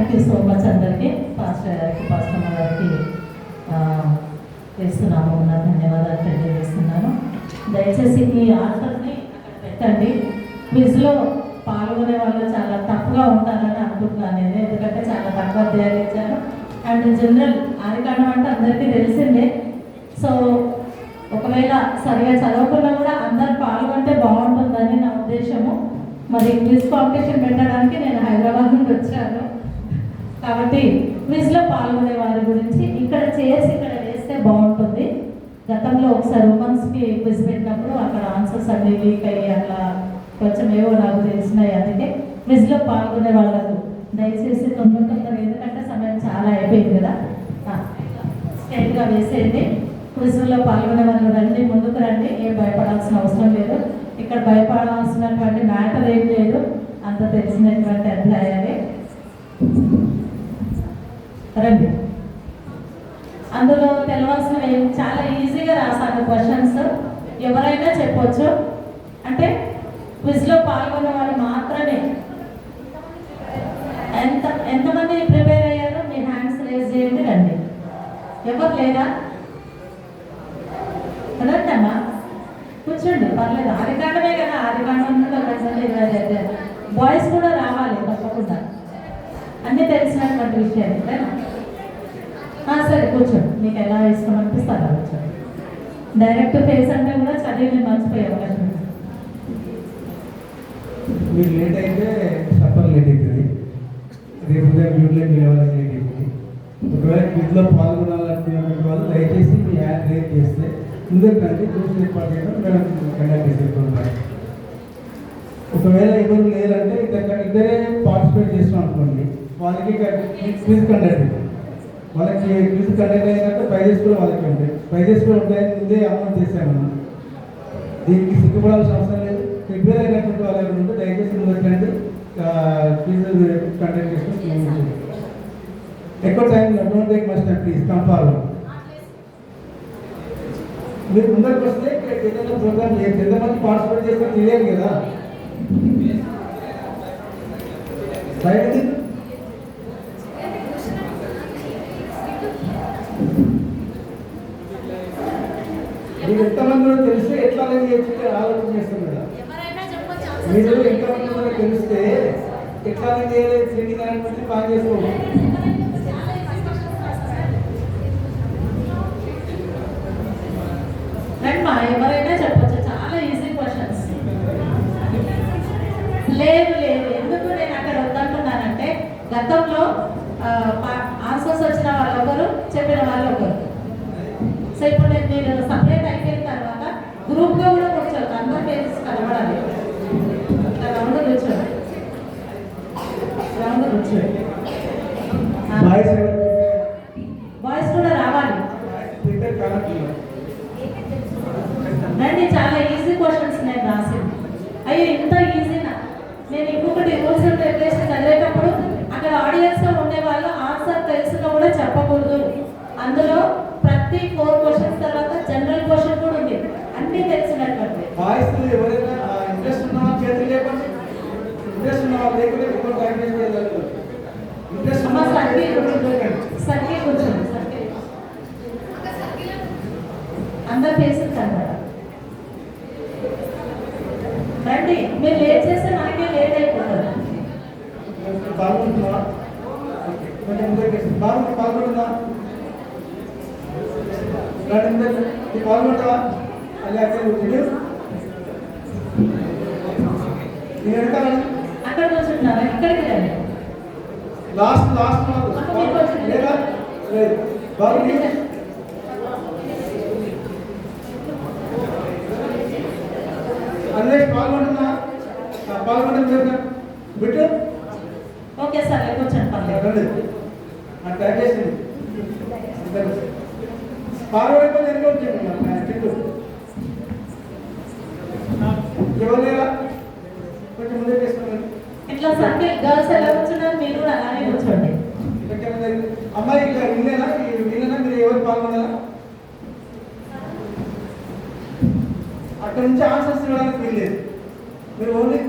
Thank you so much అందరికీ, pastor గారికి, pastor గారికి చేస్తున్నాము నా ధన్యవాదాలు తెలియజేస్తున్నాను. దయచేసి ఈ ఆన్సర్ని అక్కడ పెట్టండి. క్విజ్లో పాల్గొనే వాళ్ళు చాలా తప్పుగా ఉంటారని అనుకుంటున్నాను నేను, ఎందుకంటే చాలా తక్కువ అధ్యాయాలు ఇచ్చాను. అండ్ జనరల్ ఆదికాండం అంటే అందరికీ తెలిసిందే. సో ఒకవేళ సరిగా చదవకుండా కూడా అందరు పాల్గొంటే బాగుంటుందని నా ఉద్దేశము. మరి క్విజ్ కాంపిటీషన్ పెట్టడానికి నేను హైదరాబాద్ నుండి వచ్చాను, కాబట్టి క్విజ్లో పాల్గొనే వారి గురించి ఇక్కడ చేసి ఇక్కడ వేస్తే బాగుంటుంది. గతంలో ఒకసారి ఉమెన్స్కి క్విజ్ పెట్టినప్పుడు అక్కడ ఆన్సర్స్ అన్ని లీక్ అయ్యి అట్లా కొంచెం ఏవో నాకు తెలిసినాయి. అందుకే క్విజ్లో పాల్గొనే వాళ్ళకు దయచేసి తొందరగా, ఎందుకంటే సమయం చాలా అయిపోయింది కదా, స్ట్రైట్గా వేసేయండి. క్విజ్లో పాల్గొనే వాళ్ళు రండి, ముందుకు రండి, ఏం భయపడాల్సిన అవసరం లేదు. ఇక్కడ భయపడాల్సినటువంటి మ్యాటర్ ఏం లేదు, అంత తెలిసినటువంటి అధ్యాయాలే. రండి. అందులో తెలవాల్సినవి చాలా ఈజీగా రాసాను క్వశ్చన్స్, ఎవరైనా చెప్పవచ్చు. అంటే క్విజ్లో పాల్గొన్న వాళ్ళు మాత్రమే. ఎంతమంది ప్రిపేర్ అయ్యారో మీ హ్యాండ్స్ రేజ్ చేయండి, రండి. ఎవరు లేదా? రండి అమ్మా, కూర్చోండి, పర్లేదు. ఆదికాండమే కదా, ఆదికాండంలో ప్రజెంట్ బాయ్స్ కూడా రావాలి తప్పకుండా, అన్నీ తెలిసినటువంటి విషయాలు. సరే కూర్చోండి, మీకు ఎలా ఇష్టం అనిపిస్తే అలా కూర్చోండి. డైరెక్ట్ ఫేస్ అంటే కూడా చదివి మర్చిపోయే అవకాశం. మీరు లేట్ అయితే సఫర్ లేట్ అవుతుంది, రేపు డ్యూటీలో వెళ్ళాలని లేట్ అవుతుంది. ఒకవేళ క్విజ్లో పాల్గొనాలనుకునే వాళ్ళు దయచేసి మీ హ్యాండ్ రేట్ చేస్తే ముందుకంటే క్విజ్ ఏర్పాటు చేయడం మేము కండక్ట్ చేసేట్టున్నాం. ఒకవేళ ఎవరు లేరంటే ఇద్దరే పార్టిసిపేట్ చేస్తున్నాం అనుకోండి, వాళ్ళకి క్విజ్ కండక్ట్ వాళ్ళకి క్విజ్ కండక్ట్ అయినాక ప్రైజెస్ కూడా వాళ్ళకి ఉంటాయి. ప్రైజెస్ కూడా ఉంటాయని ముందే అమౌంట్ చేశాము. దీనికి సిగ్గుపడాల్సిన అవసరం లేదు. ప్రిపేర్ అయినటువంటి వాళ్ళు ఉంటే దయచేసి ముందుకంటే క్విజ్ కండక్ట్ చేసుకుని ఎక్కువ time don't take much time, please come forward. మీరు ముందరికి వస్తే ఏదైనా ప్రోగ్రామ్ ఎంతమంది పార్టిసిపేట్ చేస్తే తెలియదు కదా. బయటది మీరు ఎంతమంది తెలిస్తే ఎట్లా ఆలోచన చేస్తాం కదా. మీరు ఎంతమంది తెలిస్తే ఎట్లా ట్రైనింగ్ అనేది బాగా చేసుకోండి. ఎవరైనా చెప్పచ్చు, చాలా ఈజీ క్వశ్చన్స్. లేదు లేదు, ఎందుకు నేను అక్కడ వద్దంటున్నానంటే గతంలో ఆన్సర్స్ వచ్చిన వాళ్ళు ఒకరు, చెప్పిన వాళ్ళు ఒకరు. సో ఇప్పుడు మీరు సపరేట్ అయిపోయిన తర్వాత గ్రూప్గా కూడా కూర్చోవచ్చు, అందరి పేరెంట్స్ కనబడాలి. రౌండ్ కూర్చోండి, రౌండ్ కూర్చోండి. బాయ్స్ కూడా రావాలి. రండి, చాలా ఈజీ క్వశ్చన్స్ నేను రాసింది. అయ్యో ఇంత ఈజీనా? నేను ఇంకొకటి రూల్స్ అండ్ రెగ్యులేషన్ చదివేటప్పుడు అక్కడ ఆడియన్స్లో ఉండే వాళ్ళు ఆన్సర్ తెలుసుగా కూడా చెప్పకూడదు. అందులో ప్రతి 4 క్వశ్చన్స్ తర్వాత జనరల్ క్వశ్చన్ కూడా ఉంది, అన్నీ తెలిసినటువంటి. సర్కిల్ కూర్చోండి, సర్కిల్ అందరు ఫేసెస్ కనబడాలి. రండి, మీరు లేట్ చేస్తే మనకే లేట్ అయిపోతుంది. పాల్గొంటుందా? అలా అక్కడ కూర్చుంటున్నారా? ఇక్కడికి రండి. లాస్ట్ అన్నీ పాల్గొంటున్నా బిట్టు. ఓకే సార్, కూర్చోండి, పర్లేదు. ట్యాగ్ చేసింది పాల్గొనే చెట్టు ఎవరు లేరా? కొంచెం ముందే చేసుకున్నాను. ఇట్లా సర్కిల్ గర్ల్స్ ఎలా కూర్చున్నారు, మీరు కూడా అలానే కూర్చోండి. అమ్మాయి ఇట్లా వినేనా మీరు ఎవరు పాల్గొన్నారా? అక్కడ నుంచి ఆన్సర్స్ చూడడానికి వీల్లేదు. మీరు ఓన్లీ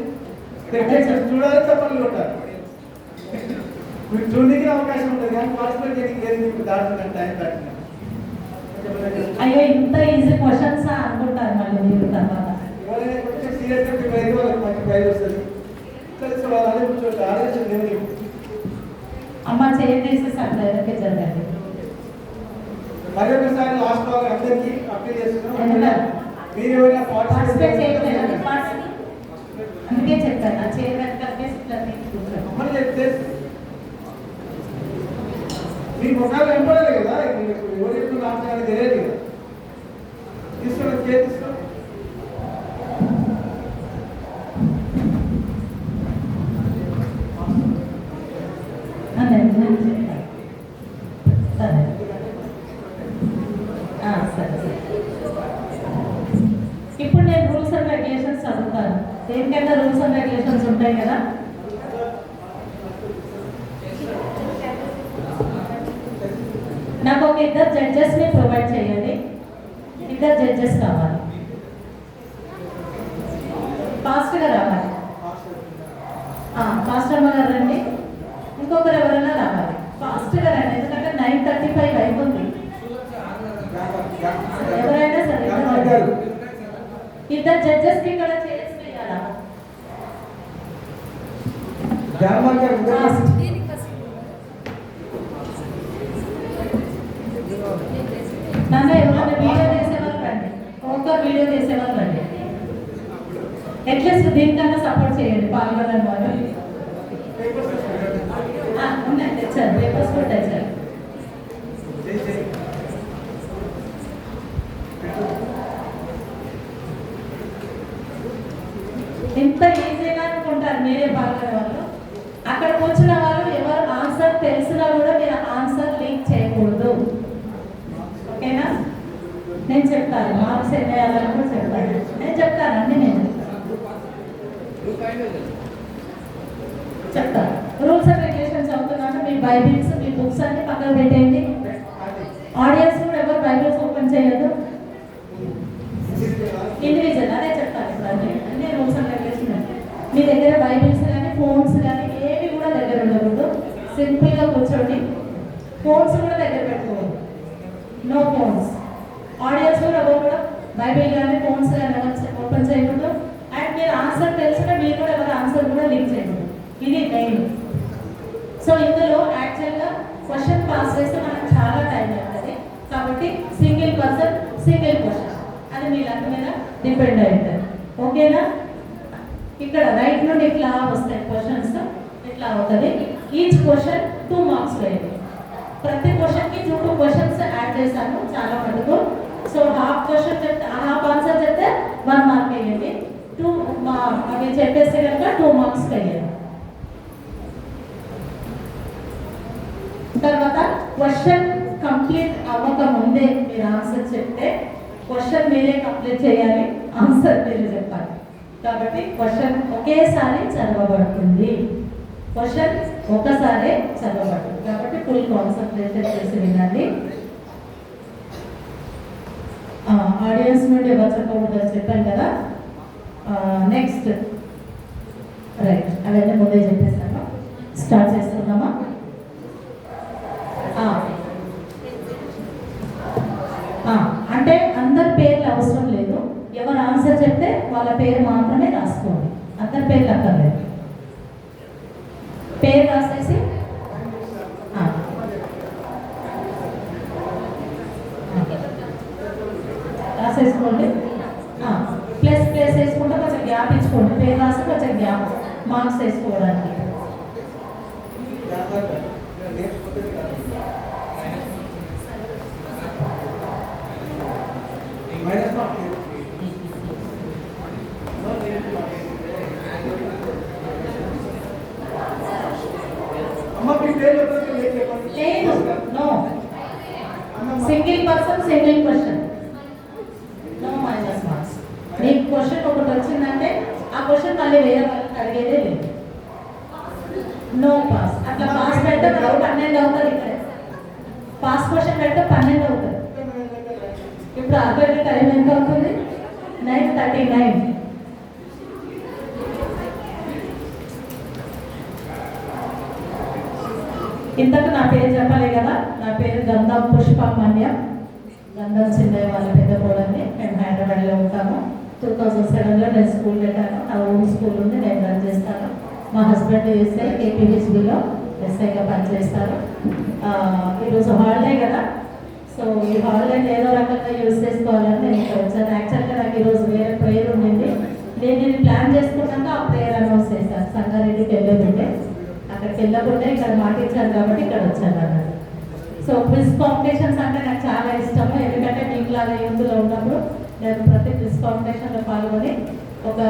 చూడాలి, చెప్పండి కొట్టాలి. మీరు చూడండి దాన్ని పార్టిసిపేట్ చేయడానికి లేదు, ఇప్పుడు దాటుతున్నాను, టైం దాటుతున్నాను. అయ్యో ఇంత ఈజీ క్వశ్చన్స్ అనుకుంటారు మళ్ళీ మీరు తర్వాత. ఎవరైనా కొంచెం సీరియస్గా ప్రిపేర్ అయితే వాళ్ళకి మంచి ప్రైజ్ వస్తుంది. కలిసి వాళ్ళు అదే కూర్చోండి, ఆలోచన లేదు. అమ్మ చేసి సబ్లైనకే జరగండి. మరి ఒకసారి లాస్ట్ వాళ్ళకి అందరికీ అప్పీల్ చేస్తున్నాం, ఎందుకంటే మీరు ఎవరైనా పార్టిసిపేట్ చేయట్లేదు పార్టిసిపేట్ అందుకే చెప్పాను నా చైర్మన్ కలిపేసి ఇట్లా తీసుకుంటాను. అమ్మని చెప్తే మీ ముఖాలు వెంపడలేదు కదా, ఎవరు ఎప్పుడు రాష్ట్రానికి తెలియదు కదా. తీసుకోండి, చేతిస్తాం. సరే సరే. ఇప్పుడు నేను రూల్స్ అండ్ రెగ్యులేషన్స్ చదువుతాను. దేనికైనా రూల్స్ అండ్ రెగ్యులేషన్స్ ఉంటాయి కదా. నాకు ఒక ఇద్దరు జడ్జెస్ని ప్రొవైడ్ చేయండి. ఇద్దరు జడ్జెస్ కావాలి, ఫాస్ట్గా రావాలి. ఫాస్ట్ అమ్మ గారు రండి. ఇంకొకరు ఎవరైనా రావాలి, ఫాస్ట్గా రండి, ఎందుకంటే 9:35 అయిపోతుంది. ఎవరైనా సరే ఇద్దరు జడ్జెస్కి ఇక్కడ చేసి వేయాలా? నన్ను ఎవరైనా వీడియో చేసేవాళ్ళు రండి, ఒక్కొక్కరు వీడియో చేసేవాళ్ళు రండి. అట్లీస్ట్ దీనికన్నా సపోర్ట్ చేయండి పాల్గొనని వాళ్ళు. ఉన్నాయి తెచ్చారు, పేపర్స్ కూడా తెచ్చారు. ఇంత ఈజీగా అనుకుంటారు మీరే పాల్గొనే వాళ్ళు. అక్కడ కూర్చున్న వాళ్ళు ఎవరు ఆన్సర్ తెలిసినా కూడా మీరు ఆన్సర్ లీక్ చేయకూడదు, ఓకేనా? నేను చెప్తాను మార్క్స్ ఏం వేయాలని కూడా చెప్తాను. నేను చెప్తానండి, నేను చెప్తాను. రూల్స్ అండ్ రెగ్యులేషన్స్ అవుతున్నాను. మీ బైబిల్స్ మీ బుక్స్ అన్ని పక్కన పెట్టేయండి. ఆడియన్స్ కూడా ఎవరు బైబిల్స్ ఓపెన్ చేయొద్దు. ఇండివిజువల్ అదే చెప్తాను ఇప్పుడు అన్ని రూల్స్ అండ్ రెగ్యులేషన్. మీ దగ్గర బైబిల్స్ కానీ ఫోన్స్ కానీ ఏవి కూడా దగ్గర ఉండకూడదు. సింపుల్గా కూర్చోండి. ఫోన్స్ కూడా దగ్గర పెట్టుకోవద్దు, నో ఫోన్స్. ఆడియన్స్ కూడా ఎవరు కూడా బైబిల్ కానీ ఫోన్స్ కానీ ఓపెన్ చేయకూడదు. అండ్ మీరు ఆన్సర్ తెలిసిన మీరు కూడా ఎవరు ఆన్సర్ కూడా లింక్ చేయకూడదు. ఇది మెయిన్. సో ఇందులో యాక్చువల్గా క్వశ్చన్ పాస్ చేస్తే మనకు చాలా టైం అవుతుంది. కాబట్టి సింగిల్ పర్సన్ సింగిల్ క్వశ్చన్ అది మీ లక్ మీద డిపెండ్ అయి ఉంటుంది, ఓకేనా? ఇక్కడ రైట్ నుండి ఇట్లా వస్తాయి క్వశ్చన్స్, ఇట్లా అవుతుంది. ఈచ్ క్వశ్చన్ 2 మార్క్స్ వేయండి. ప్రతి క్వశ్చన్కి 2 క్వశ్చన్స్ యాడ్ చేశాను చాలా మటుకు. సో హాఫ్ క్వశ్చన్ చెప్తే హాఫ్ ఆన్సర్ చెప్తే 1 మార్క్ వేయండి. 2 అవి చెప్పేస్తే కనుక 2 మార్క్స్ వేయండి. తర్వాత క్వశ్చన్ కంప్లీట్ అవ్వక ముందే మీరు ఆన్సర్ చెప్తే క్వశ్చన్ మీరే కంప్లీట్ చేయాలి, ఆన్సర్ మీరే చెప్పాలి. కాబట్టి క్వశ్చన్ ఒకేసారి చదవబడుతుంది, క్వశ్చన్ ఒకసారి చదవబడుతుంది. కాబట్టి ఫుల్ కాన్సన్ట్రేషన్ చేసి వినండి. ఆడియన్స్ నుండి ఎవరు చెప్పకూడదని చెప్పాను కదా. నెక్స్ట్ రైట్, అవన్నీ ముందే చెప్పేసాను. స్టార్ట్ చేస్తున్నామా? అంటే అందరి పేర్లు అవసరం లేదు. ఎవరు ఆన్సర్ చెప్తే వాళ్ళ పేరు మాత్రమే రాసుకోండి, అందరి పేర్లు అక్కర్లేదు. పేరు రాసేసి రాసేసుకోండి. ప్లస్ ప్లస్ వేసుకుంటే కొంచెం గ్యాప్ ఇచ్చుకోండి. పేరు రాసి కొంచెం గ్యాప్ మార్క్స్ వేసుకోవడానికి. లేదు, no. Single person single question, no minus marks. మీకు క్వశ్చన్ ఒకటి వచ్చిందంటే ఆ క్వశ్చన్ మళ్ళీ వేరే వాళ్ళకి అడిగేదే లేదు, నో పాస్. అట్లా పాస్ పెడితే మనకు 12 అవుతుంది. ఇక్కడ పాస్ క్వశ్చన్ పెడితే 12 అవుతుంది. ఇప్పుడు అక్కడికి టైం ఎంత అవుతుంది? 9:39. ఇంతకు నా పేరు చెప్పాలి కదా, నా పేరు గంధం పుష్పమన్యం. గంధం చిన్నయ్య వాళ్ళ పెద్ద కోడల్ని. మేము హైదరాబాద్లో ఉంటాము. 2007లో నేను స్కూల్ పెట్టాను. నా ఓన్ స్కూల్ ఉంది, నేను రన్ చేస్తాను. మా హస్బెండ్ ఎస్ఐ కేపీహెచ్బిలో ఎస్ఐగా పనిచేస్తారు. ఈరోజు హాలిడే కదా, సో ఈ హాలిడేని ఏదో రకంగా యూజ్ చేసుకోవాలని నేను ఇక్కడ వచ్చాను. యాక్చువల్గా నాకు ఈరోజు వేరే ప్రేయర్ ఉండింది. నేను ఇది ప్లాన్ చేసుకున్నాక ఆ ప్రేయర్ అనౌన్స్ చేశాను. సంగారెడ్డికి వెళ్ళేదంటే అక్కడికి వెళ్ళకుండా ఇక్కడ మాటించాను కాబట్టి ఇక్కడ వచ్చాను అన్నది. సో క్విజ్ కాంపిటీషన్స్ అంటే నాకు చాలా ఇష్టము. ఎందుకంటే మీకులాగా యూత్లో ఉన్నప్పుడు నేను ప్రతి క్విజ్ కాంపిటీషన్లో పాల్గొని ఒక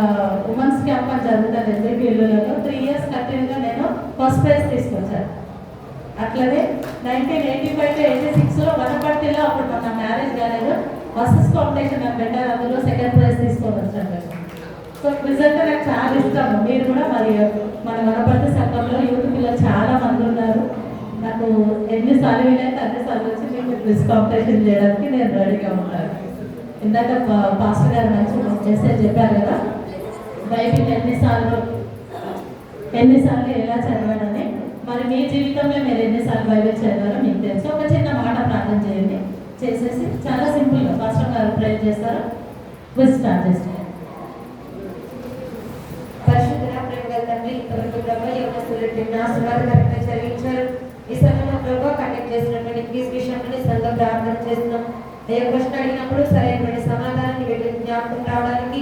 ఉమెన్స్ క్యాంప్ అని జరుగుతుంది ఎస్బీపీ ఇల్లులలో 3 years కంటిన్యూగా నేను ఫస్ట్ ప్రైజ్ తీసుకొచ్చాను. అట్లనే 1985 86లో వనపర్తిలో అప్పుడు మన మ్యారేజ్ కాలేదు, బస్సెస్ కాంపిటీషన్ అని పెట్టారు. అందులో సెకండ్ ప్రైజ్ తీసుకొని వచ్చాను. సో క్విజ్ అంటే నాకు చాలా ఇష్టము. మీరు కూడా మరి మన వనపర్తి సంఘంలో యూత్ పిల్లలు చాలా మంది ఉన్నారు. నాకు ఎన్నిసార్లు వీలైతే అన్నిసార్లు వచ్చి మీకు క్విజ్ కాంపిటీషన్ చేయడానికి నేను రెడీగా ఉంటాను. ఇందాక పాస్టర్ గారు మంచి మెసేజ్ చెప్పారు కదా, బైబిల్ ఎన్నిసార్లు ఎలా చదవాలని. మరి మీ జీవితంలో మీరు ఎన్నిసార్లు బైబిల్ చదివారో మీకు తెలుసు. ఒక చిన్న మాట ప్రార్థన చేయండి, చేసేసి చాలా సింపుల్గా పాస్టర్ గారు ప్రే చేస్తారు. క్విజ్ స్టార్ట్ చేస్తారు. పరిశుద్ధ ప్రేమ తండ్రి, ఇంతవరకు ప్రభావ సువార్తకరంగా చదివించారు. ఈ సమయంలో ప్రభావ కండక్ట్ చేసినటువంటి క్విజ్ విషయంలో సంఘం ప్రార్థన చేస్తున్నాం. ఏ ప్రశ్న అడిగినప్పుడు సరైనటువంటి సమాధానాన్ని వీళ్ళు జ్ఞాపకం రావడానికి,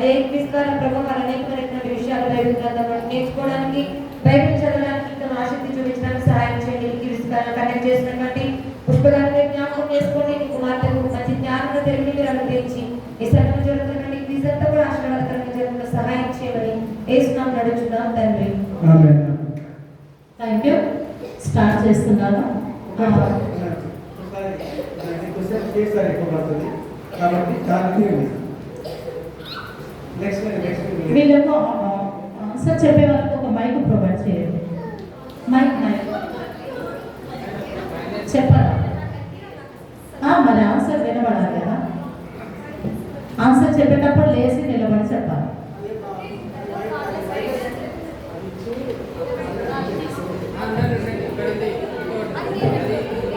ఏ క్విజ్ ద్వారా ప్రభావ అనేకమైనటువంటి విషయాలు బైబిల్ గ్రంథంలో నేర్చుకోవడానికి, బైబిల్ చదవడానికి ఇంకా ఆసక్తి చూపించడానికి సహాయం చేయండి. క్విజ్ కండక్ట్ చేసినటువంటి పుష్పగారిని జ్ఞాపకం చేసుకోండి. మీ కుమార్తెకు మంచి జ్ఞానంలో తెలివి మీరు అనుగ్రహించి ఈ సమయంలో జరుగుతున్నటువంటి క్విజ్ అంతా కూడా ఆశీర్వాదకరంగా జరుగుతున్న సహాయం చేయమని యేసునామములో నడుచున్నాం తండ్రి. Thank you. స్టార్ట్ చేస్తున్నాను. వీళ్ళకు ఆన్సర్ చెప్పే వాళ్ళకి ఒక మైక్ ప్రొవైడ్ చేయండి. మైక్ చెప్పాలా? మరి ఆన్సర్ వినబడాలి కదా. ఆన్సర్ చెప్పేటప్పుడు లేచి నిలబడి చెప్పాలి.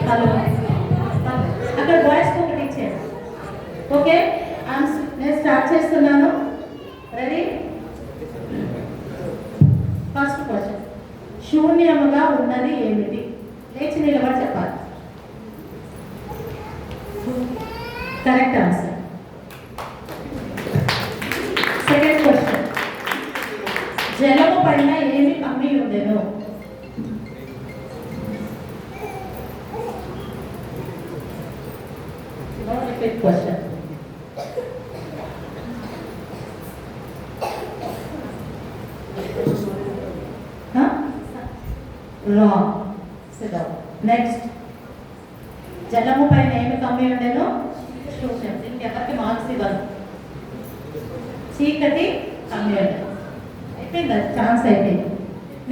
హలో, అక్కడ వాయిస్ ఒకటి ఇచ్చేది. ఓకే, నేను స్టార్ట్ చేస్తున్నాను. రెడీ? ఫస్ట్ క్వశ్చన్, శూన్యముగా ఉన్నది ఏమిటి? లేచి నిలబడి చెప్పాలి. Correct answer. సెకండ్ క్వశ్చన్, జలము పైన ఏమి కమ్మి ఉండేను? Repeat question. రాంగ్. నెక్స్ట్, జలము పైన ఏమి కమ్మి ఉండేను? శూన్యం. దీనికి ఎవరికి మార్క్స్ ఇవ్వను. చీకటి కమ్మి ఉండేను. అయిపోయింది, ఛాన్స్ అయిపోయింది.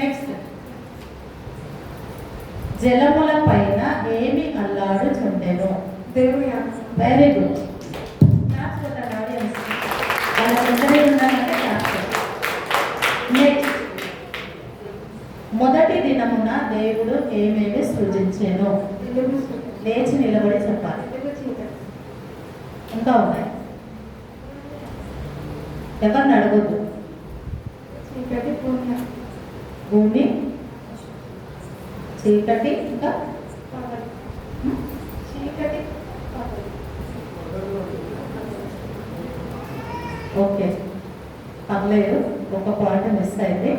నెక్స్ట్, జలముల పైన ఏమి అల్లాడుచుండెను? దేవుని వెరీ గుడ్. క్లాప్స్ కొట్టండి ఆడియన్స్. వాళ్ళ సెంటరీ ఉండాలంటే క్లాప్స్. నెక్స్ట్, మొదటి దినమున దేవుడు ఏమేమి సృజించెను? లేచి నిలబడి చెప్పాలి. ఇంకా ఉన్నాయి, ఎవరిని అడగొద్దు. భూమి, చీకటి, ఇంకా ఓకే పర్లేదు, ఒక పాయింట్ మిస్ అయింది.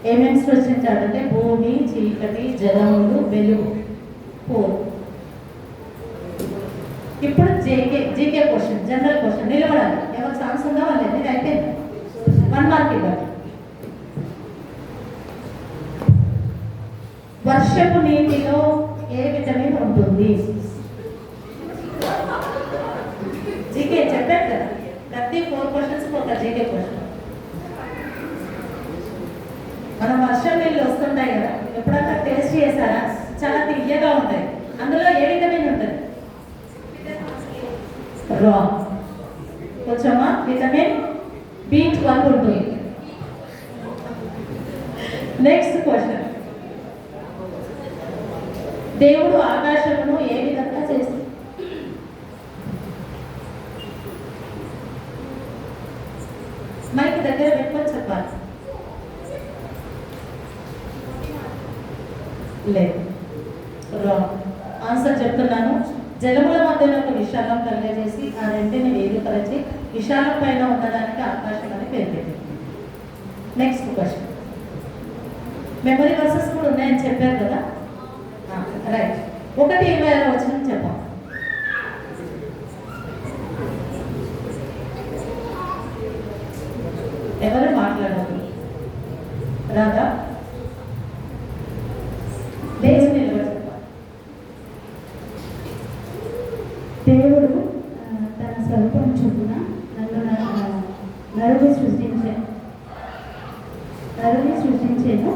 ఏమేమి సృష్టించాడంటే భూమి, చీకటి, జలములు, వెలుగు, 4. ఇప్పుడు జీకే క్వశ్చన్, జనరల్ క్వశ్చన్. నిలబడాలి. ఎవరు ఛాన్స్ ఉందా వాళ్ళే. ఇది అయిపోయింది. 1 మార్క్ ఇవ్వాలి. వర్షపు నీటిలో ఏ విటమిన్ ఉంటుంది? జీకే చెప్పారు కదా, ప్రతి 4 క్వశ్చన్స్ ఒక జీకే క్వశ్చన్. మనం వర్షం నీళ్ళు వస్తుంటాయి కదా, ఎప్పుడన్నా టేస్ట్ చేశారా? చాలా తియ్యగా ఉంటాయి. అందులో ఏ విటమిన్ ఉంటుంది? రాంగ్. కొంచెమా విటమిన్ B12 ఉంటుంది. నెక్స్ట్ క్వశ్చన్, దేవుడు ఆకాశమును ఏ విధంగా చేసి మైక్ దగ్గర పెట్టుకొని చెప్పాలి. లేదు, రాంగ్ ఆన్సర్ చెప్తున్నాను. జలముల మధ్యలో ఒక విశాలం కలిగజేసి ఆ రెంటిని వేరుపరిచి విశాలం పైన ఉండడానికి ఆకాశం అని పేరు పెట్టింది. Next question. మెమరీ వర్సెస్ కూడా ఉన్నాయని చెప్పారు కదా, రైట్. 1:26 వచనం చెప్పాం. ఎవరు మాట్లాడదు? రాదా? లేచి నిలబడి చెప్పాలి. దేవుడు తన స్వరూపం చొప్పున నరుని సృష్టించేను.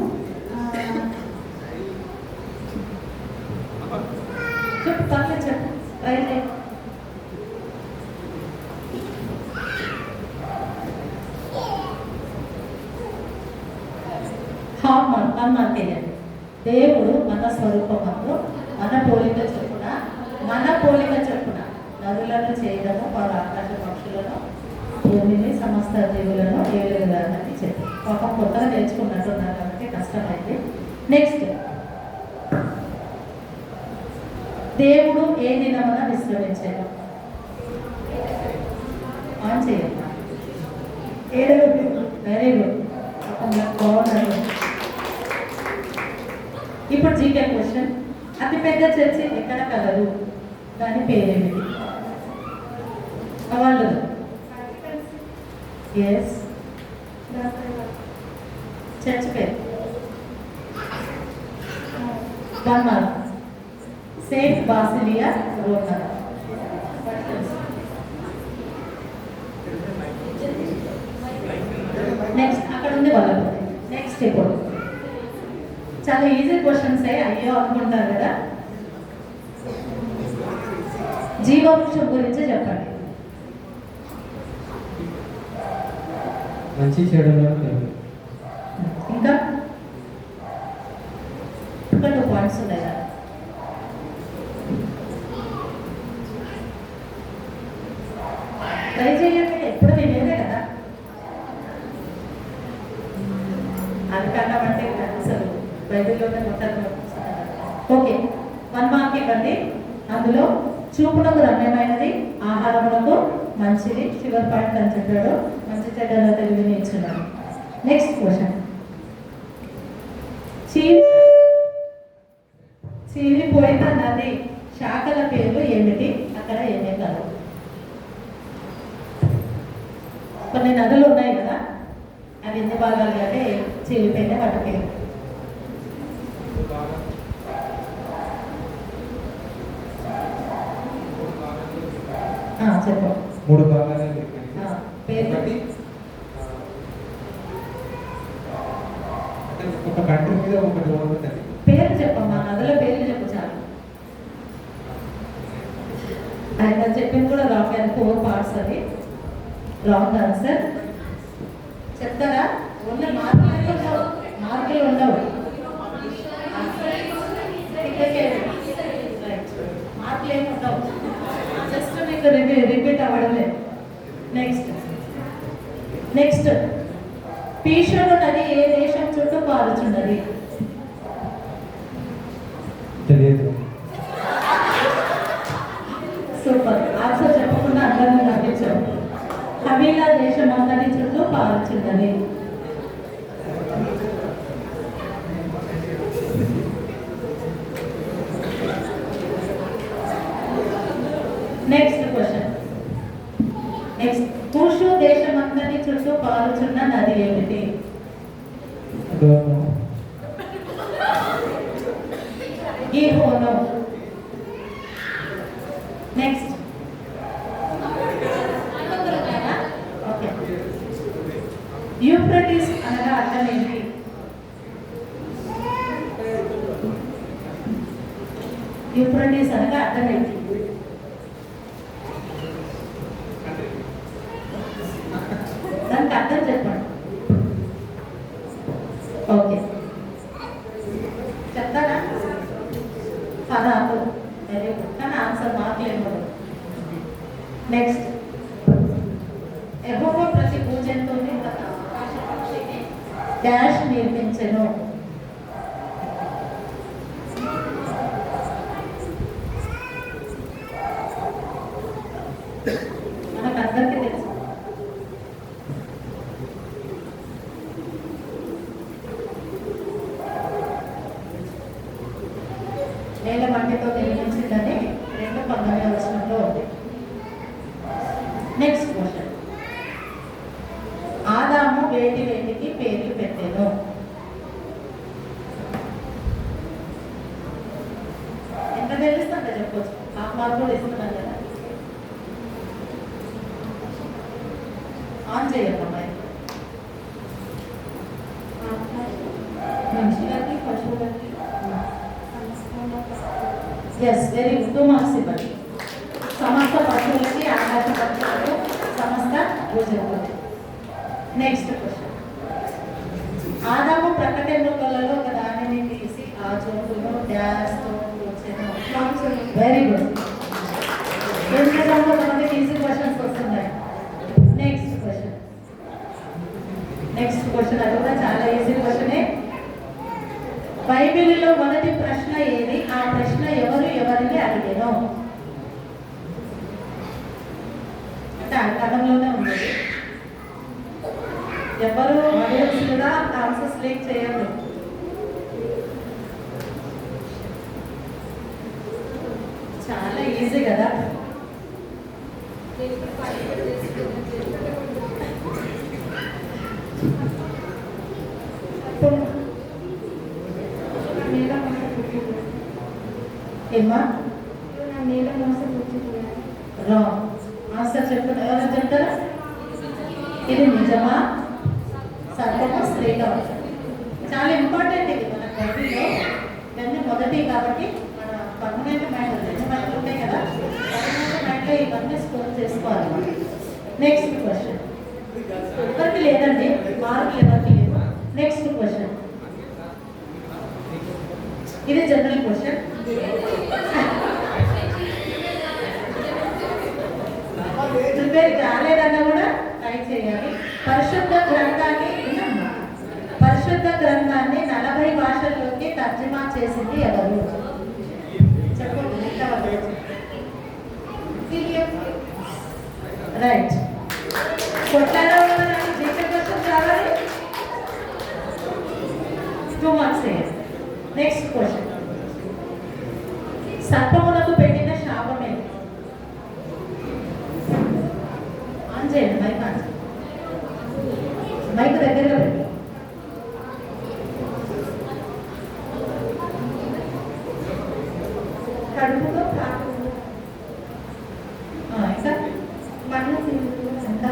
చెప్పు, పర్లేదు చెప్పు, రైట్. తెలియదు. దేవుడు మన స్వరూపమందు మన పోలిక చొప్పున నదులను చేయడము, వాడు ఆకాశ పక్షులను, భూమిని, సమస్త జీవులను ఏలుగుదారని చెప్పి పాపం కొత్తగా నేర్చుకున్నట్టున్నారు కాబట్టి కష్టమైంది. నెక్స్ట్, దేవుడు ఏ దినమున విశ్రమించాడు? ఆన్ చేయాలి. వెరీ గుడ్, బాగున్నాడు. ఇప్పుడు జీకే క్వశ్చన్. అతిపెద్ద చర్చి ఎక్కడ కలదు? దాని పేరేమిటి? వాళ్ళు ఎస్, చర్చ్ పేరు బర్మా, సెయింట్ బాసిలియా రోమన్. నెక్స్ట్ అక్కడ ఉంది వాళ్ళ. నెక్స్ట్ ఇప్పుడు చాలా ఈజీ క్వశ్చన్స్ అయ్యో అనుకుంటారు కదా. జీవవృక్షం గురించి చెప్పండి. మంచి చెడులను ఇంకా 2 పాయింట్స్ ఉన్నాయి కదా. ట్రై చేయండి, ఎప్పుడు వినేదే కదా. అందుకన్నా అంటే అసలు బైబిల్లోనే మొత్తం. ఓకే, 1 మార్క్ ఇవ్వండి. అందులో చూపునకు రమ్యమైనది, ఆహారములకు మంచిది, షుగర్ పాయింట్ అని చెప్పాడు, మంచి చెడ్డల తెలివిని ఇచ్చున్నాడు. Next question. చీలిపోయిన నది శాఖల పేర్లు ఏమిటి? అక్కడ ఏమేమి కాదు? కొన్ని నదులు ఉన్నాయి కదా, అవి ఎన్ని భాగాలు అంటే చీలిపోయిన వాటి పేరు. చెప్పు. 3 భాగాలు పేరు ఒక కంట్రీ మీద ఒకటి ఉంటుంది. పేరు చెప్పమ్మా, నదుల పేర్లు చెప్పు చాలు. ఆయన చెప్పింది కూడా రాంగ్. అది 4 పార్ట్స్, అది రాంగ్ ఆన్సర్. చెప్తారా? ఉన్న మార్కులు ఉండవు. మార్కులు ఏమి ఉండవు, జస్ట్ మీకు రిపీట్ అవ్వడమే. నెక్స్ట్ పీషోను నది ఏ దేశం చుట్టూ పారుచున్నది? తెలియదు. సూపర్, ఆన్సర్ చెప్పకుండా అందరినీ నవ్వించారు. హవీలా దేశం అంతటి చుట్టూ పారుచున్నది. Next question. కూషు దేశం అంతటి చుట్టూ పారుచున్న నది ఏమిటి? గీహోను. నెక్స్ట్, ఓకే, యూఫ్రటీస్ అనగా అర్థం ఏంటి? యూఫ్రటీస్ అనగా అర్థం ఏంటి? దానికి అర్థం చెప్పండి. ఓకే, చెప్తారా? నెక్స్ట్ యెహోవా ప్రతి భూజంతువుని తన ఆకాశ పక్షిని డాష్ నిర్మించెను. మనకందరికీ తెలుసు. నేల మట్టితో నిర్మించిందని 2:19 వచనంలో ఉంది. నెక్స్ట్ క్వశ్చన్, ఆదాము వేటి వేటికి పేర్లు పెట్టెను? ఎంత తెలుస్తుందో చెప్పొచ్చు. హాఫ్ మార్క్ కూడా ఇస్తున్నాను కదా. ఆన్ చేయమ్మా మైక్. పక్షులకి పశువులకి ఎస్, వెరీ గుడ్. 2 మార్క్స్ ఇవ్వండి. సమస్త పశువులకి, ఆకాశ పక్షులకు, సమస్త భూజంతువులకి. నెక్స్ట్ క్వశ్చన్, ఆదాము ప్రకటనలలో ఒక దానిని తీసి ఆ చోటులో డ్యాష్తో వచ్చాను. Very good. కొంతమంది ఈజీ క్వశ్చన్స్ వస్తున్నాయి. నెక్స్ట్ క్వశ్చన్, అది కూడా చాలా ఈజీ క్వశ్చనే. బైబిల్లో మొదటి ప్రశ్న ఏది? ఆ ప్రశ్న ఎవరిని అడిగాను? అంటే ఆ కథంలోనే ఉంది. ఎవరు ఆడియన్స్ కూడా ఆన్సర్స్ లీక్ చేయరు. చాలా ఈజీ కదా. ఏమ్మా? రాంగ్ ఆన్సర్ చెప్పండి. ఎవరైనా చెప్తారా? ఇది నిజమా? సర్వము స్త్రీగా ఉంటుంది. చాలా ఇంపార్టెంట్ ఇది మన బైబిల్లో. ఇవన్నీ మొదటి కాబట్టి మన పర్మనెంట్ మైండ్ మైండ్ ఉంటాయి కదా, పర్మనెంట్ మైండ్లో ఇవన్నీ స్టోర్ చేసుకోవాలి. నెక్స్ట్ క్వశ్చన్, ఎవరికి లేదండి మార్కులు, ఎవరికి లేదు. నెక్స్ట్ క్వశ్చన్, ఇది జనరల్ క్వశ్చన్. ప్రిపేర్ కాలేదన్నా కూడా ట్రై చేయాలి. పరిశుద్ధ గ్రంథాన్ని 40 భాషల్లోకి తర్జుమా చేసింది ఎవరు? చెప్పండి. రైట్. కొట్లాడో జీకే క్వశ్చన్ కావాలి. 2 మార్క్స్. నెక్స్ట్ క్వశ్చన్, సర్పమునకు పెట్టిన శాపమే? ఆన్ చేయండి మైక్. ఆన్ చేయండి. మైక్ దగ్గరగా పెట్టి. కడుపులో కాకుండా ఇంకా మన్ను తింటూ ఎంత?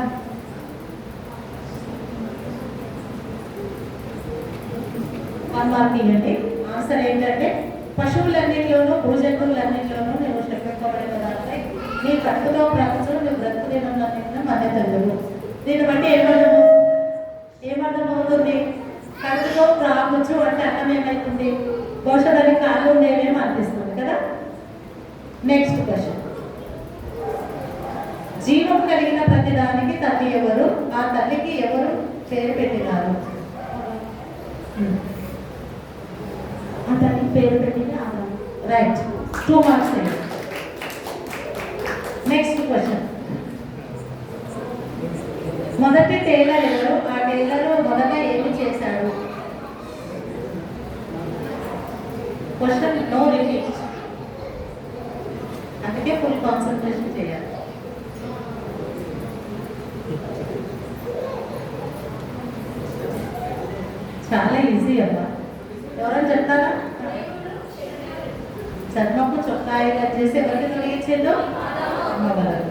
వన్ మార్క్ ఇవ్వండి. ఆన్సర్ ఏంటంటే పశువులన్నింటిలోనూ, భూజంతువులన్నింటిలోనూ నువ్వు చెప్పబడే పదార్థాలై నీ కడుపులో ప్రపంచం నువ్వు బ్రతుకుదేనన్నింటినీ మన తల్లులు. దీన్ని బట్టి ఏమర్థమవుతుంది? కడుపులో ప్రాముచ్చు అంటే అన్నం ఏమవుతుంది? పోషడానికి కాళ్ళు ఉండేవేమో అనిపిస్తుంది కదా. నెక్స్ట్ క్వశ్చన్, జీవం కలిగిన ప్రతి దానికి తల్లి ఎవరు? ఆ తల్లికి ఎవరు పేరు పెట్టినారు? అతనికి పేరు పెట్టింది ఆదాము. రైట్. 2 మార్క్స్. నెక్స్ట్ క్వశ్చన్, మొదటి టైలర్ ఎవరు? ఆ టైలర్ మొదట ఏమి చేశాడు? క్వశ్చన్ నో రిపీట్, అందుకే ఫుల్ కాన్సన్ట్రేషన్ చేయాలి. చాలా ఈజీ అమ్మా. ఎవరైనా చెప్తారా? చర్మపు చొక్కాయిగా చేసి ఎవరికి తొలగించేదో అమ్మగలరు.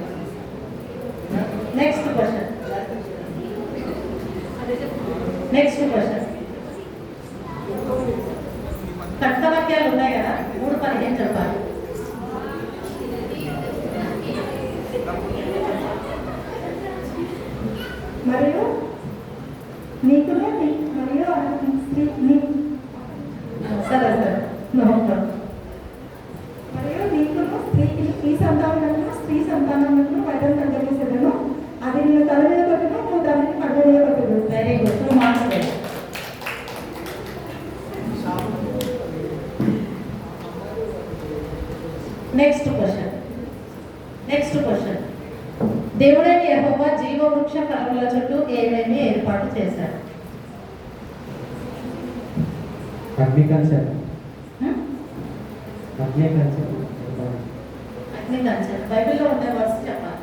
నెక్స్ట్ క్వశ్చన్, కర్తవాక్యాలు ఉన్నాయి కదా, 3:15 చెప్పాలి. మరియు నీకును మరియు సరే మరియు నీకును స్త్రీ సంతానం స్త్రీ సంతానమును వైద్యం సంచరించదను. అది నిన్ను తల మీద కొట్టును, నువ్వు దానిని పడ్డ మీద కొట్టుదు. Very good, 2 marks. Next question. దేవుడైన యెహోవా జీవవృక్ష ఫలముల చుట్టూ ఏమేమి ఏర్పాటు చేశాడు? అగ్రికల్చర్. హ్మ్? అగ్రికల్చర్. అగ్రికల్చర్. బైబిల్లో ఉండే వర్డ్స్ చెప్పాలి.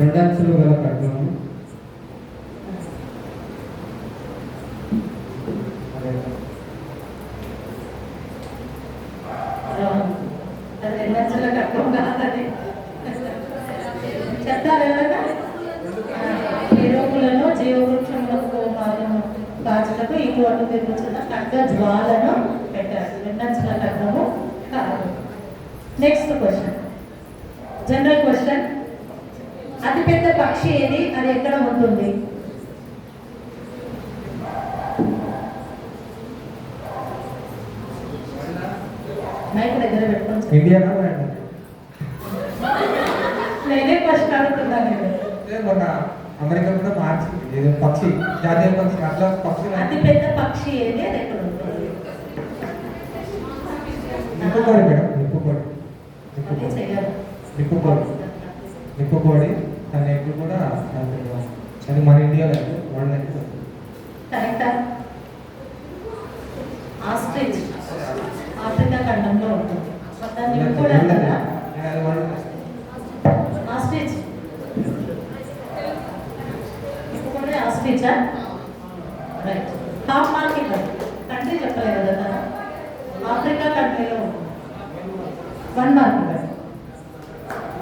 2 అంచులు గల ఖడ్గము. అది 2 అంచెల కట్టం కాదని చెప్తారు ఎవరైనా? ఏరోకులను జీవవృక్షములకు భాగము కాచుటకు ఇటు అటు తిరుగుతున్న ఖడ్గ జ్వాలను పెట్టారు. 2 అంచెల ఖడ్గము కాదు. Next question, general question. అతిపెద్ద పక్షి ఏది? అది ఎక్కడ ఉంటుంది? మైక్ దగ్గర పెట్టుకొని చెప్పండి. ఇండియానా నేనే క్వశ్చన్ అడుగుతున్నాను. మన అమెరికా కూడా మార్చింది ఏదో పక్షి, జాతీయ పక్షి, అట్లా పక్షి. అతిపెద్ద పక్షి ఏది? అది ఎక్కడ ఉంటుంది? నిప్పుకోడి మేడం, నిప్పుకోడి. అది చెయ్యాలి. నిప్పుకోడి తన ఎప్పుడు కూడా అది మన ఇండియాలో వరల్డ్ అయితే కరెక్టా? ఆస్ట్రిచ్ ఆఫ్రికా ఖండంలో ఉంటుంది. దాన్ని నిప్పుకోడి అంటారా? ఆస్ట్రిచ్. నిప్పుకోడి ఆస్ట్రిచా? రైట్. హాఫ్ మార్క్ ఇవ్వండి. కంట్రీ చెప్పలేదు కదా తను. ఆఫ్రికా కంట్రీలో ఉంటుంది. 1 మార్క్ ఇవ్వండి.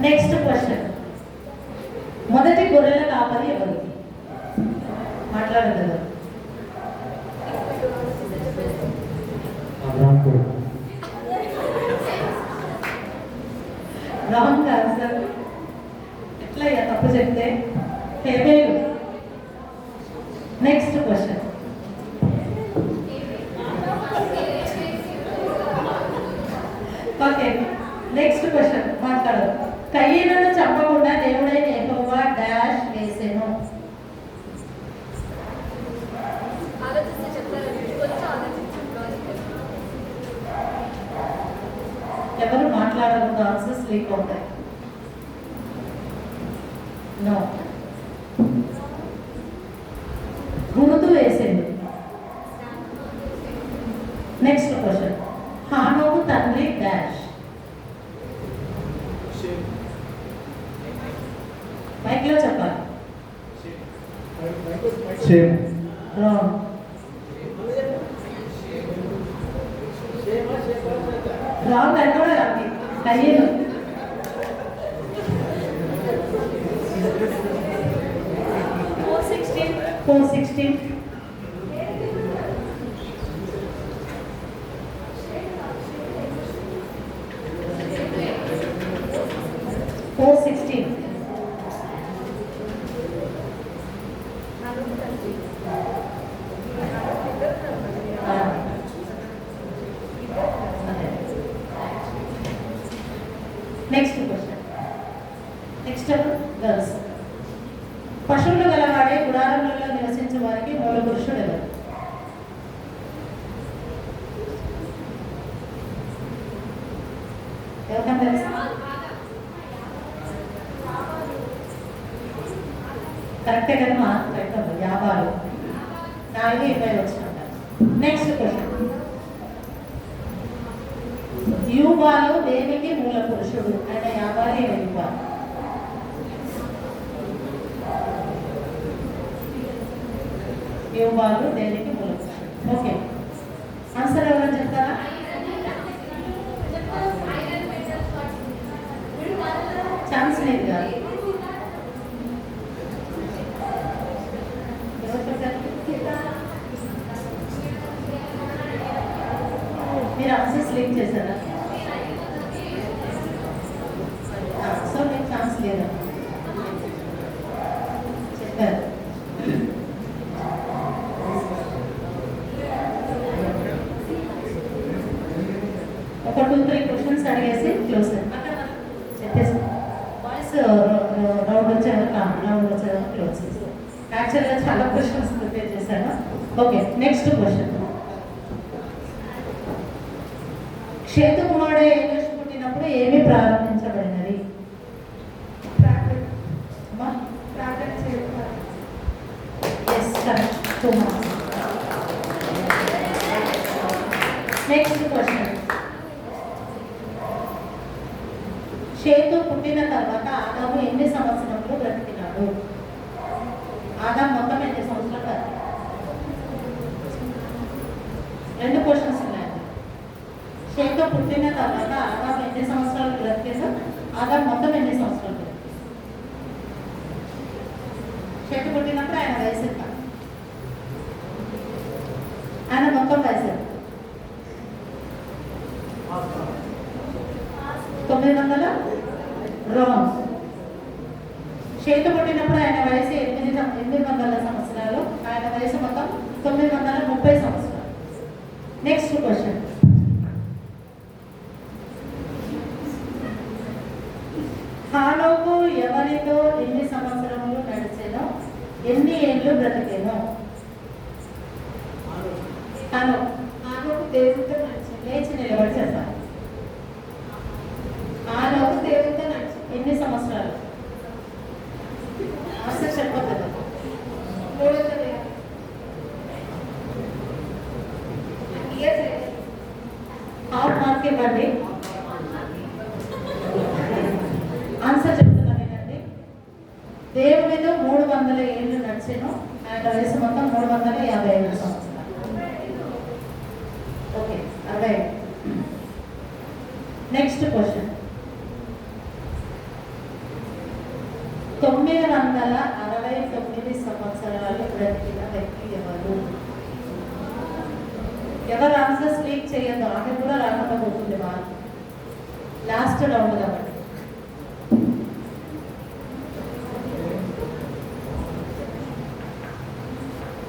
Next question. మొదటి గొర్రెల కాపరి ఎవరు? మాట్లాడగలరు? అబ్రాహం కూడా. Wrong answer. ఎట్లా ఇక తప్పు చెప్తే? హేబేలు. Next question. Okay, next question మాట్లాడదు. కయీనును చంపకుండా దేవుడైన యెహోవా డాష్ వేసెను. ఎవరు మాట్లాడకుండా ఆన్సర్స్ లీక్ అవుతాయి. నో, గుర్తు వేసింది. Next question. హానోకు తండ్రి డాష్. మైక్లో చెప్పాలి. సేమ్. రాంగ్. రాంగ్ అంటే కూడా రాంగ్. కయ్యను. Four sixteen. Next question. Next girls. పశువులు గలవాడే గుడారములలో నివసించే వారికి మూల పురుషుడు ఎవరు? ఎవరికైనా తెలుసా? కరెక్టే కదా, మార్క్ పెట్టండి. 50 4-20 వచ్చినట్టు. Next question. యూబాలు దేనికి మూల పురుషుడు? ఆయన 50 యూబాలు. యూబాలు దేనికి మూల పురుషుడు? ఓకే, ఆన్సర్ ఎవరైనా చెప్తారా? ఛాన్స్ లేదు కాదు. మీరు ఆన్సర్స్ లింక్ చేశారా? సో మీకు ఛాన్స్ లేదా? చెప్పారు. ఒక 2-3 క్వశ్చన్స్ అడిగేసి క్లోజ్ యాక్చువల్గా చాలా క్వశ్చన్స్ ప్రిపేర్ చేశాను. Okay, next question. క్షేతు కుమారుడు యేసు పుట్టినప్పుడు ఏమి ప్రారంభించబడినది? ప్రార్థన చేయడం. Yes, correct. 2 marks. Next question. షేతు పుట్టిన తర్వాత ఆదాము ఎన్ని సంవత్సరములు బ్రతికినాడు? ఆదాము మొత్తం ఎన్ని సంవత్సరాలు బ్రతికినాడు? 2 క్వశ్చన్స్ ఉన్నాయండి. షేతు పుట్టిన తర్వాత ఆదాము ఎన్ని సంవత్సరాలు బ్రతికిందో, ఆదాము మొత్తం ఎన్ని సంవత్సరాలు బ్రతికింది? షేతు పుట్టినప్పుడు ఆయన వయసు ఎంత? ఆయన మొత్తం వయసు ఎంత? 900. రాంగ్. షేతు పుట్టినప్పుడు ఆయన వయసు 800 సంవత్సరాలు. ఆయన వయసు మొత్తం 930 సంవత్సరాలు. Next question. హానోకు ఎవరితో ఎన్ని సంవత్సరములు నడిచెనో, ఎన్ని ఏళ్ళు బ్రతికేనో? ఆమెకు దేవుడితో నడిచింది. లేచి నిలబడి చేస్తారు. ఆమెకు దేవుడితో నడిచింది. ఎన్ని సంవత్సరాలు? ఆన్సర్ చెప్పదు. 300 years. హాఫ్ మార్క్ ఇవ్వండి. ఆన్సర్ చెప్తున్నాను ఏంటండి? దేవునితో 300 ఏళ్ళు నడిచాను. ఆయన వయసు మొత్తం 355 సంవత్సరాలు. ఓకే, 60. Next question. 969 సంవత్సరాలు బ్రతికిన వ్యక్తి ఎవరు? ఎవరు ఆన్సర్స్ లీక్ చేయొద్దు, ఆమె కూడా రాకుండా పోతుంది. వాళ్ళు లాస్ట్ రౌండ్ కాబట్టి.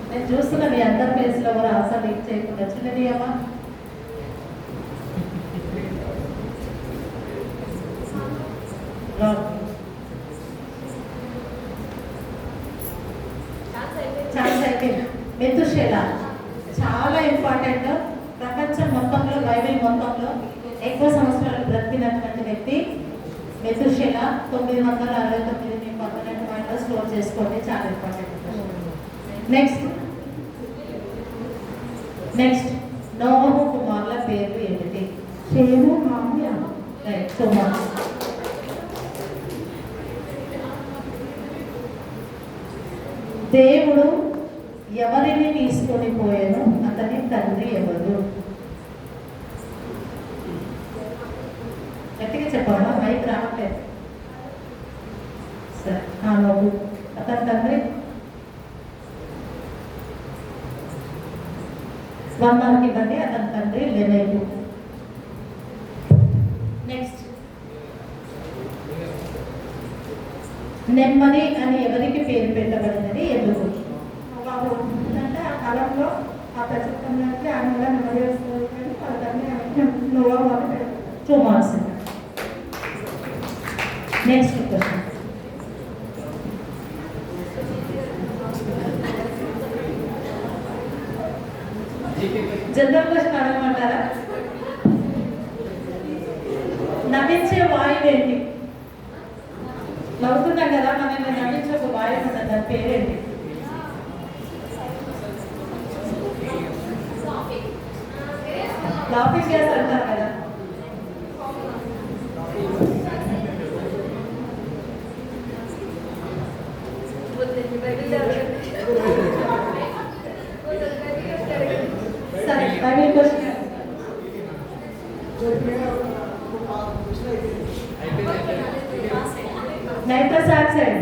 నేను చూస్తున్నా మీ అందరి ఫేస్లో కూడా ఆన్సర్ లీక్ చేయకుండా. చిన్నది అమ్మా, ఛాన్స్ అయిపోయింది. మెతుషెలా చాలా ఇంపార్టెంట్. ప్రపంచం మొత్తంలో, బైబిల్ మొత్తంలో ఎక్కువ సంవత్సరాలు బ్రతికినటువంటి వ్యక్తి మెతుషెలా. 969. మీ పర్మనెంట్ మైండ్లో స్టోర్ చేసుకోండి, చాలా ఇంపార్టెంట్. నెక్స్ట్ నోహు కుమారుల పేర్లు ఏమిటి? షేము, హాము, యాము. Right, 2 marks. దేవుడు ఎవరిని తీసుకొని పోయాను, అతని తండ్రి ఎవరు? గట్టిగా చెప్పాలా? మైక్ రావట్లేదు. సరే, నోహు. అతని తండ్రి 1 mark ఇవ్వండి. అతని తండ్రి లెమెకు. నెక్స్ట్. నెమ్మది అని ఎవరికి పేరు పెట్టబడినది, ఎందుకు? బాబు ఎందుకంటే ఆ కాలంలో ఆ ప్రస్తుతానికి ఆయన వల్ల నెమ్మది వస్తుంది కానీ వాళ్ళని నోవా వాళ్ళు పెడతారు. 2 marks. Next question. General question అడగమంటారా? నవ్వించే వాయువు ఏంటి? నవ్వుతున్నాం కదా, మనల్ని నవ్వించే ఒక వాయువు ఉంటుంది, దాని పేరేంటి? లాఫింగ్ గ్యాస్ అంటారు కదా. సరే, బైబిల్ క్వశ్చన్. Nitrous oxide.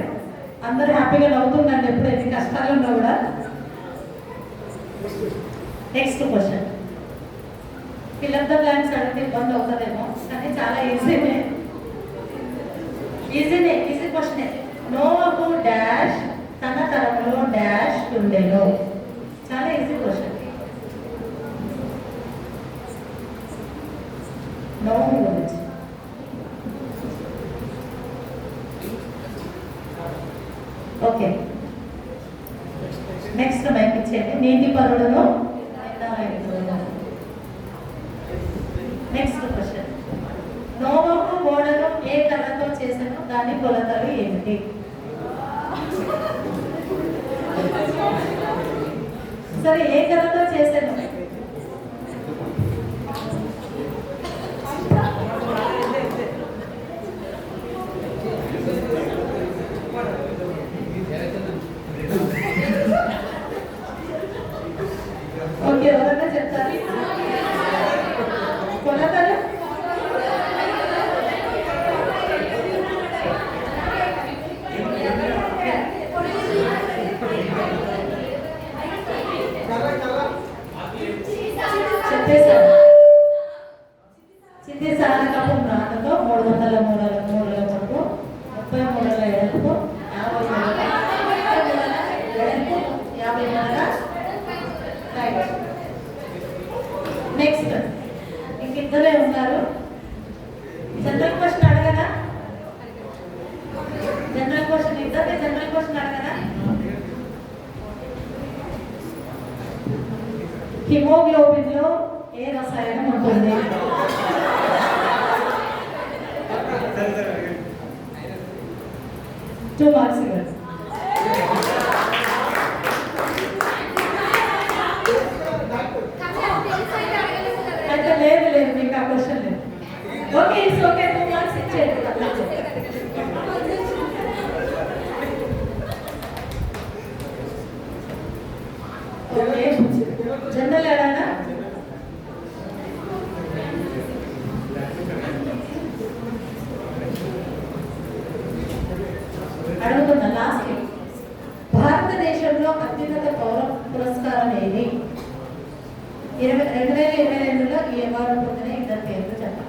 అందరూ హ్యాపీగా నవ్వుతుందండి ఎప్పుడు ఎన్ని కష్టాలు ఉన్నా కూడా. Next question. Fill up the blanks అడిగితే ఇబ్బంది అవుతుందేమో, కానీ చాలా ఈజీ క్వశ్చన్. నోవహు డాష్ తన తరంలో డాష్ ఉండేను. చాలా ఈజీ క్వశ్చన్. నోవహు గురించి. ఓకే, పరుడును. నెక్స్ట్ క్వశ్చన్, నోవహు ఓడను ఏ కర్రతో చేశాను, దాని కొలతలు ఏమిటి? సరే, ఏ కర్రతో చేశాను? ఓకే, ఎవరన్నా చెప్తారు? కొలతలు చెప్పేశారు. చిత్తి సాధకపు రాతతో 300 మూరల పొడవు, 30 మూరల ఎడల్పు, 50 మూరల వెడల్పు, 50 మూరల హైట్. నెక్స్ట్, ఇంకిద్దరే ఉన్నారు. జనరల్ క్వశ్చన్ అడగదా? జనరల్ క్వశ్చన్ ఇద్దరే జనరల్ క్వశ్చన్ అడగదా? హిమోగ్లోబిన్ లో ఏ రసాయనం ఉంటుంది? టూ మార్క్స్ ఇవ్వండి. అంటే లేదు మీకు ఆ క్వశ్చన్ లేదు. ఓకే, ఇట్స్ ఓకే, 2 మార్క్స్ ఇచ్చేది. ఓకే, జనరల్ ఏడానా? అడుగుతున్నా లాస్ట్. భారతదేశంలో అత్యున్నత పౌర పురస్కారం ఏది? 2022లో ఈ అవార్డు పొందిన ఇద్దరు పేర్లు చెప్పండి.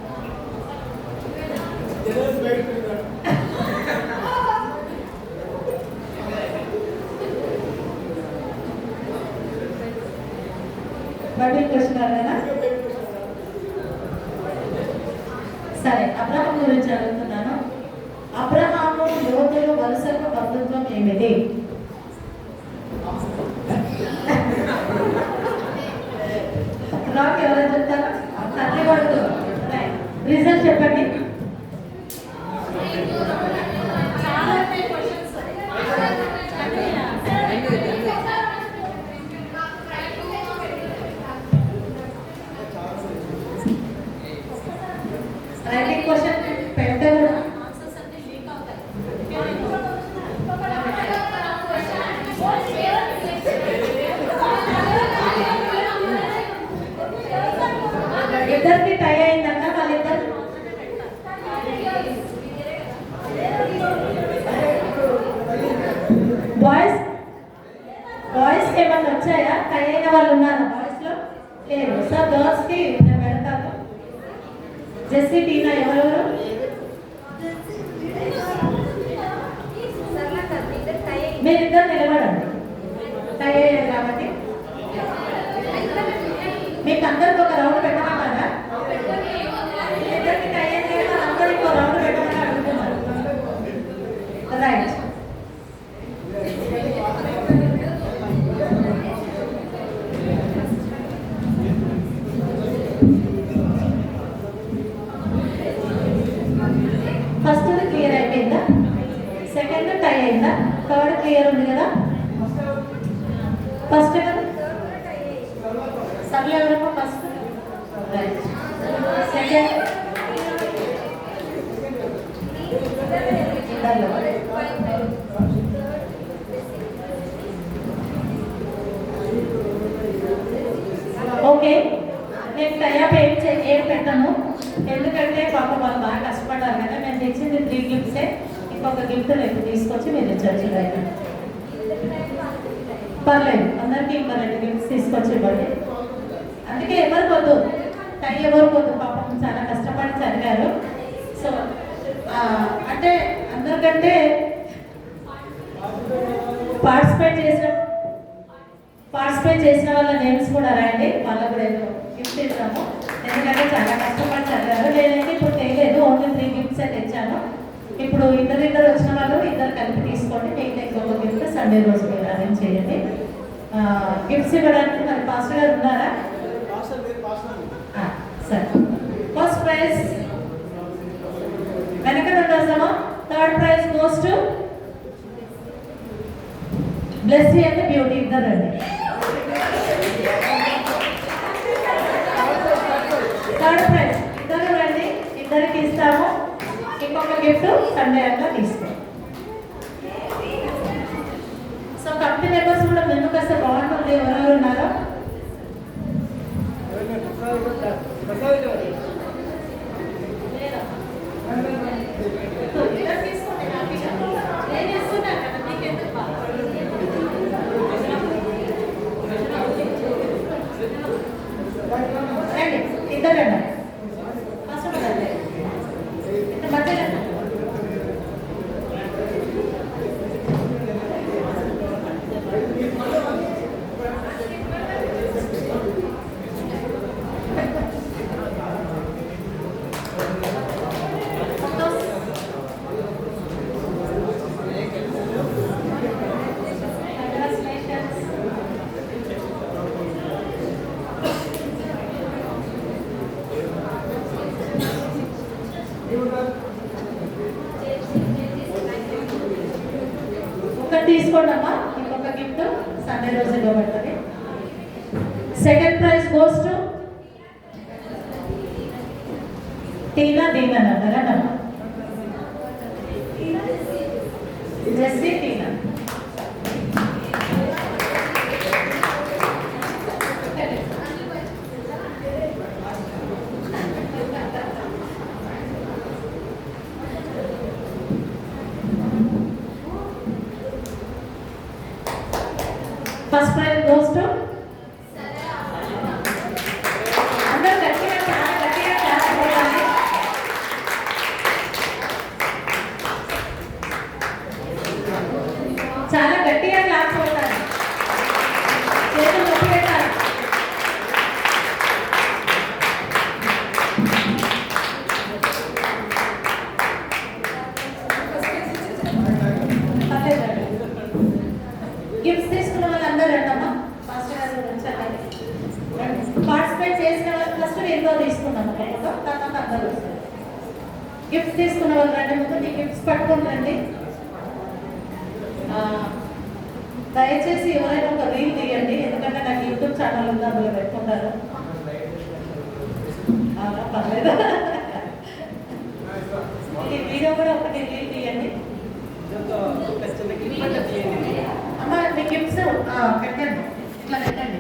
బట్టి క్వశ్చన్ అడగనా? సరే, అబ్రహాం గురించి అడుగుతున్నాను. అబ్రహాము యోధులు వరుసకు బంధుత్వం ఏమిటి? రాక్ ఎవరైనా చెప్తారా? తండ్రి కొడుకు. రీజన్ చెప్పండి. రైటింగ్ క్వశ్చన్ పెడితే కూడా ఇద్దరికి టై అయిందన్న వాళ్ళిద్దరు. బాయ్స్ ఏమన్నా వచ్చాయా? టై అయిన వాళ్ళు ఉన్నారు బాయ్స్ లో? లేదు. సో గర్ల్స్ కి నేను పెడతాను. జెస్సీ, టీనా ఎవరెవరు? మీరిద్దరు నిలబడండి. టై అయ్యారు కాబట్టి మీకు అందరికి ఒక రౌండ్ పెట్టమంటారా? ఇద్దరికి టై అయ్యారు కదా, అందరూ ఇంకో రౌండ్ పెట్టమని అడుగుతున్నారు. రైట్. ఫస్ట్ క్లియర్ అయిపోయిందా? సెకండ్ టై అయిందా? థర్డ్ క్లియర్ ఉంది కదా? ఫస్ట్ కదా? సర్లే, ఎవరమ్మా ఫస్ట్? రైట్. Second okay. నేను టైప్ ఏం పెట్టాను, ఎందుకంటే పాప వాళ్ళు బాగా కష్టపడ్డారు కదా. నేను తెచ్చింది 3 గిఫ్ట్సే. ఇంకొక గిఫ్ట్ రేపు తీసుకొచ్చి మీరు ఇచ్చచ్చు. రైట్, పర్లేదు, అందరికీ ఇంకా 2 గిఫ్ట్స్ తీసుకొచ్చి ఇవ్వండి. అందుకే ఎవరికి వద్దు, టై ఎవరికి వద్దు, పాపం చాలా కష్టపడి చదివారు. సో అంటే అందరికంటే పార్టిసిపేట్ చేసిన వాళ్ళ నేమ్స్ కూడా రాయండి. వాళ్ళకు కూడా ఏదో గిఫ్ట్ ఇస్తాము, ఎందుకంటే చాలా కష్టపడి చదివారు. నేనైతే ఇప్పుడు తెలియలేదు, ఓన్లీ 3 గిఫ్ట్సే తెచ్చాను. ఇప్పుడు ఇద్దరు వచ్చిన వాళ్ళు ఇద్దరు కలిపి తీసుకోండి. మీకు ఇంకొక గిఫ్ట్ సండే రోజు మీరు అరేంజ్ చేయండి. గిఫ్ట్స్ ఇవ్వడానికి మరి పాస్టర్ గారు ఉన్నారా? సరే. ఫస్ట్ ప్రైజ్ వెనక ఉండవసమా? Third prize goes to Blessy అంటే బ్యూటీ. ఇద్దరండి. థర్డ్ ప్రైజ్ ఇద్దరు రండి, ఇద్దరికి ఇస్తాము. ఇంకొక గిఫ్ట్ సండే అంతా తీస్తాం. సో కమిటీ మెంబర్స్ కూడా ముందుకు వస్తే బాగుంటుంది. ఎవరెవరు ఉన్నారో ఇద్దరండి. ఫస్ట్ మధ్యలో ఒకటి తీసుకోండి అమ్మా. ఇంకొక గిఫ్ట్ సండే రోజు ఇవ్వబడుతుంది. Second prize goes to Tina దీనన్ అంటారా? Jessy Tina. First prize goes to అందరూ గట్టిగా చాలా గట్టిగా క్లాస్ కొట్టాలి. చాలా గట్టిగా క్లాస్ కొట్టాలి. చేతులు నొప్పి పెట్టాలి. గిఫ్ట్స్ తీసుకున్న వాళ్ళందరూ రండమ్మా. మాస్టర్ గారు పార్టిసిపేట్ చేసిన వాళ్ళు ఫస్ట్ ఎంతో తీసుకున్నాము. తర్వాత అందరూ వస్తారు. గిఫ్ట్స్ తీసుకున్న వాళ్ళు రండి. ముందు మీ గిఫ్ట్స్ పట్టుకొని రండి. దయచేసి ఎవరైనా ఒక రీల్ తీయండి, ఎందుకంటే నాకు యూట్యూబ్ ఛానల్ ఉంది, అందులో పెట్టుకుంటారు. పర్లేదు. ఈ వీడియో కూడా ఒకటి రీల్ తీయండి. అమ్మ మీ గిఫ్ట్స్ పెట్టండి, ఇట్లా పెట్టండి.